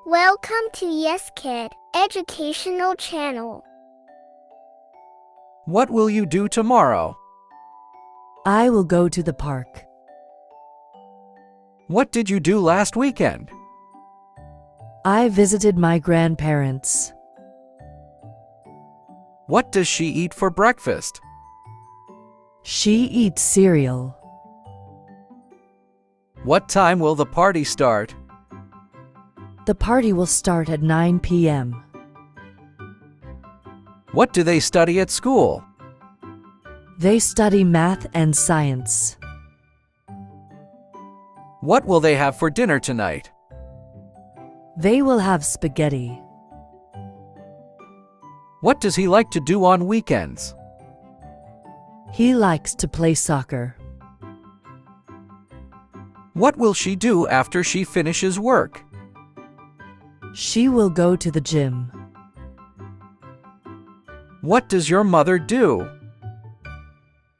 Welcome to Yes Kid Educational Channel. What will you do tomorrow? I will go to the park. What did you do last weekend? I visited my grandparents. What does she eat for breakfast? She eats cereal. What time will the party start? The party will start at 9 p.m. What do they study at school? They study math and science. What will they have for dinner tonight? They will have spaghetti. What does he like to do on weekends? He likes to play soccer. What will she do after she finishes work? She will go to the gym. What does your mother do?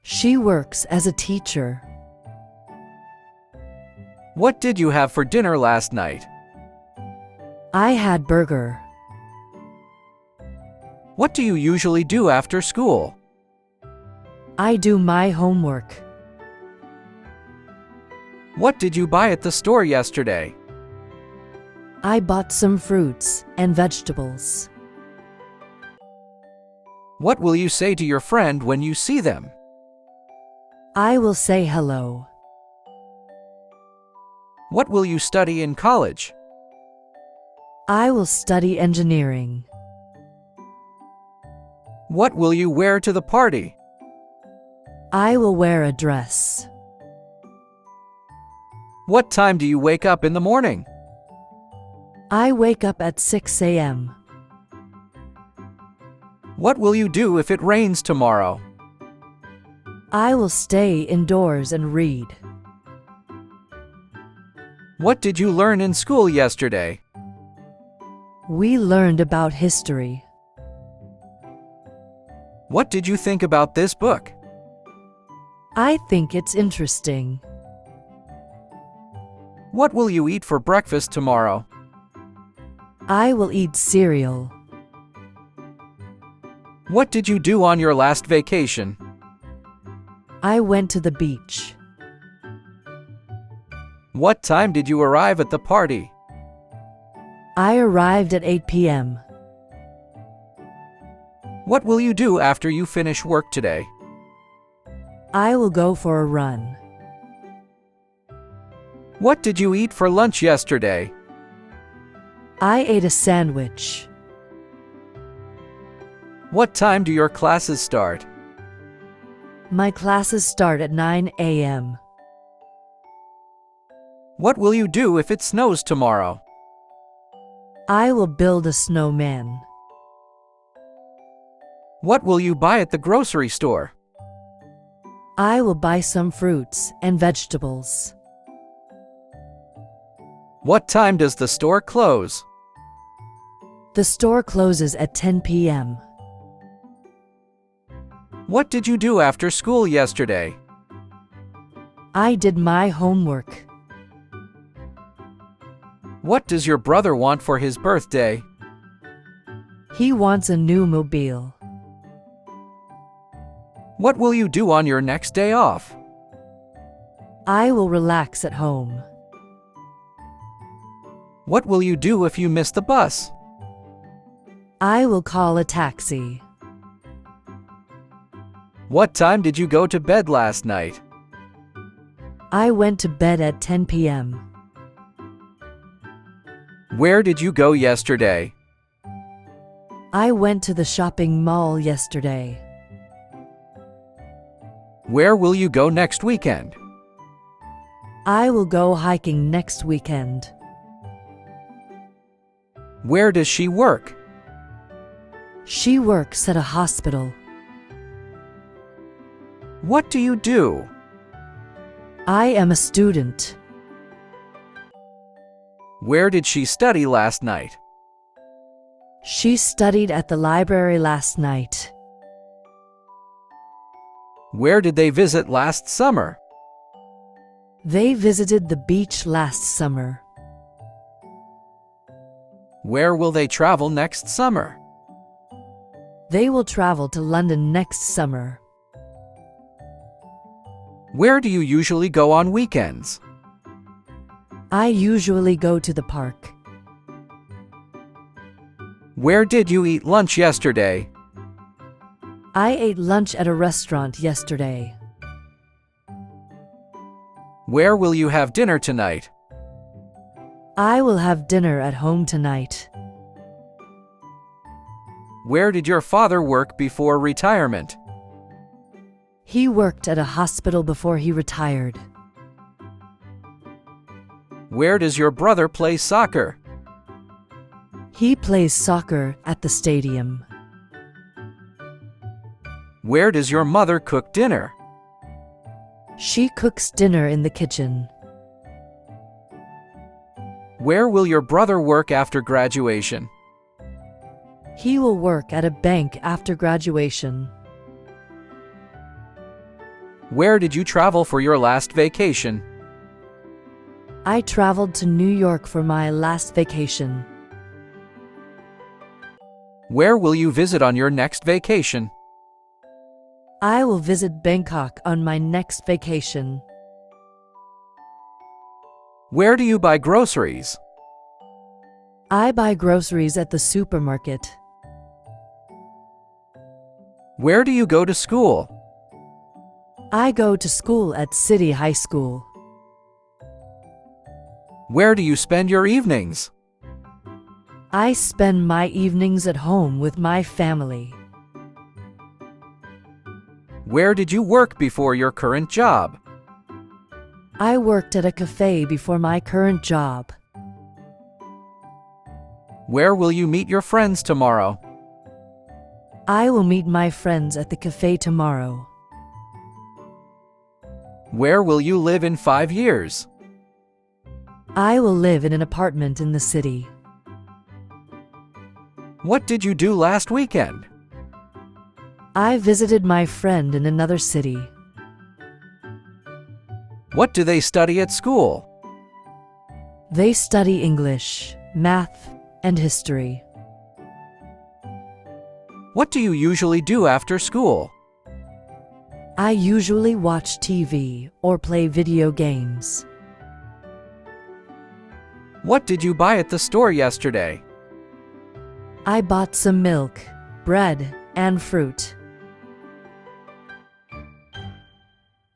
She works as a teacher. What did you have for dinner last night? I had burger. What do you usually do after school? I do my homework. What did you buy at the store yesterday? I bought some fruits and vegetables. What will you say to your friend when you see them? I will say hello. What will you study in college? I will study engineering. What will you wear to the party? I will wear a dress. What time do you wake up in the morning? I wake up at 6 a.m. What will you do if it rains tomorrow? I will stay indoors and read. What did you learn in school yesterday? We learned about history. What did you think about this book? I think it's interesting. What will you eat for breakfast tomorrow? I will eat cereal. What did you do on your last vacation? I went to the beach. What time did you arrive at the party? I arrived at 8 p.m. What will you do after you finish work today? I will go for a run. What did you eat for lunch yesterday? I ate a sandwich. What time do your classes start? My classes start at 9 a.m. What will you do if it snows tomorrow? I will build a snowman. What will you buy at the grocery store? I will buy some fruits and vegetables. What time does the store close? The store closes at 10 p.m. What did you do after school yesterday? I did my homework. What does your brother want for his birthday? He wants a new mobile. What will you do on your next day off? I will relax at home. What will you do if you miss the bus? I will call a taxi. What time did you go to bed last night? I went to bed at 10 p.m. Where did you go yesterday? I went to the shopping mall yesterday. Where will you go next weekend? I will go hiking next weekend. Where does she work? She works at a hospital. What do you do? I am a student. Where did she study last night? She studied at the library last night. Where did they visit last summer? They visited the beach last summer. Where will they travel next summer? They will travel to London next summer. Where do you usually go on weekends? I usually go to the park. Where did you eat lunch yesterday? I ate lunch at a restaurant yesterday. Where will you have dinner tonight? I will have dinner at home tonight. Where did your father work before retirement? He worked at a hospital before he retired. Where does your brother play soccer? He plays soccer at the stadium. Where does your mother cook dinner? She cooks dinner in the kitchen. Where will your brother work after graduation? He will work at a bank after graduation. Where did you travel for your last vacation? I traveled to New York for my last vacation. Where will you visit on your next vacation? I will visit Bangkok on my next vacation. Where do you buy groceries? I buy groceries at the supermarket. Where do you go to school? I go to school at City High School. Where do you spend your evenings? I spend my evenings at home with my family. Where did you work before your current job? I worked at a cafe before my current job. Where will you meet your friends tomorrow? I will meet my friends at the cafe tomorrow. Where will you live in 5 years? I will live in an apartment in the city. What did you do last weekend? I visited my friend in another city. What do they study at school? They study English, math, and history. What do you usually do after school? I usually watch TV or play video games. What did you buy at the store yesterday? I bought some milk, bread, and fruit.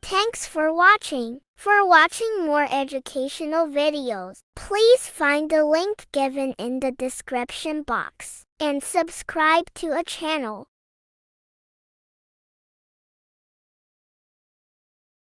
Thanks for watching. For watching more educational videos, please find the link given in the description box and subscribe to a channel.